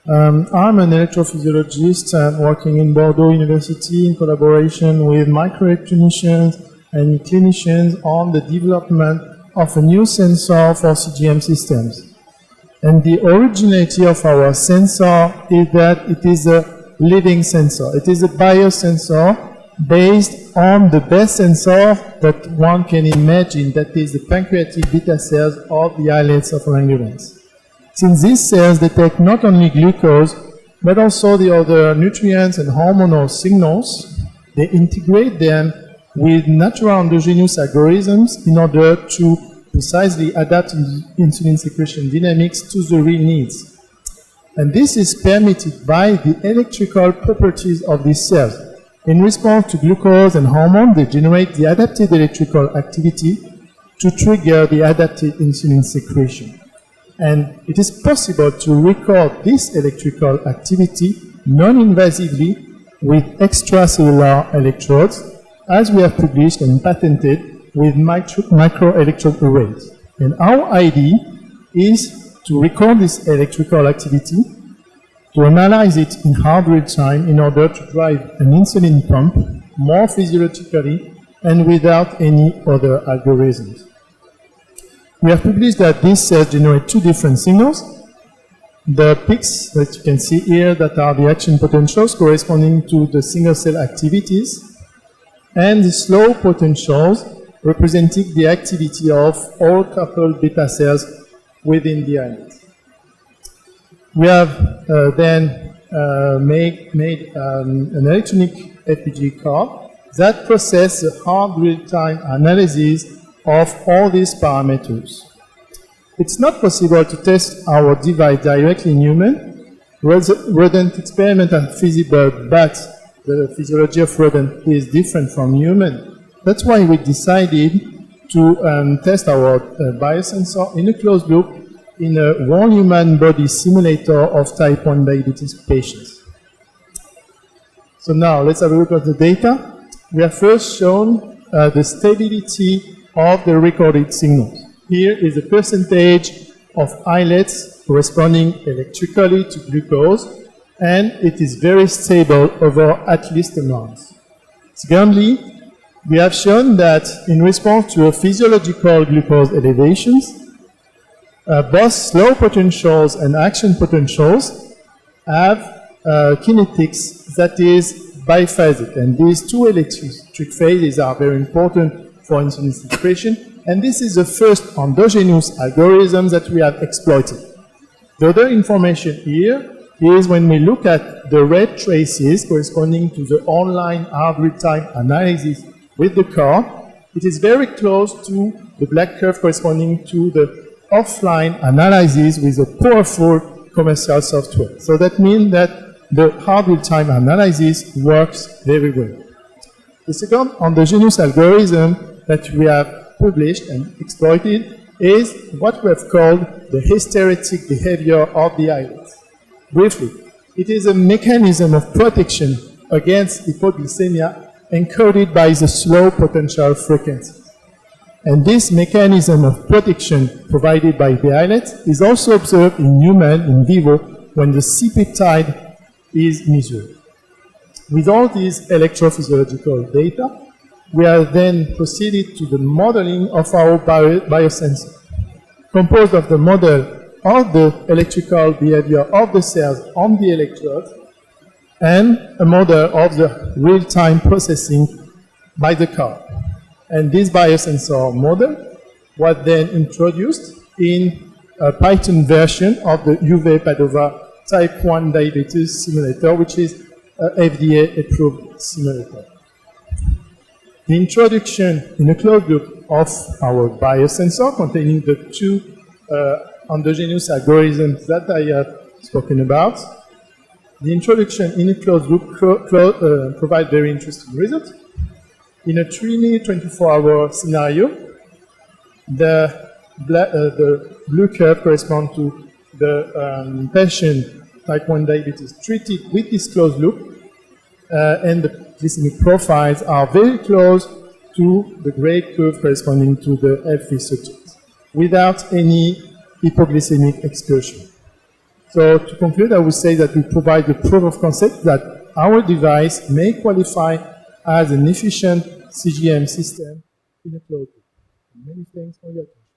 I'm an electrophysiologist working in Bordeaux University in collaboration with microelectronicians and clinicians on the development of a new sensor for CGM systems. And the originality of our sensor is that it is a living sensor. It is a biosensor based on the best sensor that one can imagine, that is the pancreatic beta cells of the islets of languorens. Since these cells detect not only glucose, but also the other nutrients and hormonal signals, they integrate them with natural endogenous algorithms in order to precisely adapt insulin secretion dynamics to the real needs. And this is permitted by the electrical properties of these cells. In response to glucose and hormone, they generate the adapted electrical activity to trigger the adapted insulin secretion. And it is possible to record this electrical activity non-invasively with extracellular electrodes, as we have published and patented with microelectrode arrays. And our idea is to record this electrical activity, to analyze it in hard real time in order to drive an insulin pump more physiologically and without any other algorithms. We have published that these cells generate two different signals. The peaks that you can see here, that are the action potentials corresponding to the single cell activities, and the slow potentials representing the activity of all coupled beta cells within the islet. We have then made an electronic FPGA card that processes a hard real-time analysis of all these parameters. It's not possible to test our device directly in human. Rodent experiments are feasible, but the physiology of rodent is different from human. That's why we decided to test our biosensor in a closed loop in a whole human body simulator of type 1 diabetes patients. So now let's have a look at the data. We have first shown the stability of the recorded signals. Here is the percentage of islets corresponding electrically to glucose, and it is very stable over at least a month. Secondly, we have shown that in response to a physiological glucose elevations, both slow potentials and action potentials have kinetics that is biphasic, and these two electric phases are very important for insulin secretion, and this is the first endogenous algorithm that we have exploited. The other information here is when we look at the red traces corresponding to the online hard real-time analysis with the card, it is very close to the black curve corresponding to the offline analysis with a powerful commercial software. So that means that the hard real-time analysis works very well. The second endogenous algorithm that we have published and exploited is what we have called the hysteretic behavior of the islet. Briefly, it is a mechanism of protection against hypoglycemia encoded by the slow potential frequency. And this mechanism of protection provided by the islet is also observed in human in vivo when the C-peptide is measured. With all these electrophysiological data, we have then proceeded to the modeling of our biosensor, composed of the model of the electrical behavior of the cells on the electrode and a model of the real-time processing by the card. And this biosensor model was then introduced in a Python version of the UV Padova type 1 diabetes simulator, which is an FDA-approved simulator. The introduction in a closed loop of our biosensor containing the two endogenous algorithms that I have spoken about. The introduction in a closed loop provides very interesting results. In a 3-minute, 24-hour scenario, the blue curve corresponds to the patient type 1 diabetes treated with this closed loop, and the glycemic profiles are very close to the gray curve corresponding to the healthy subject, without any hypoglycemic excursion. So to conclude, I would say that we provide the proof of concept that our device may qualify as an efficient CGM system in a cloud. Many thanks for your attention.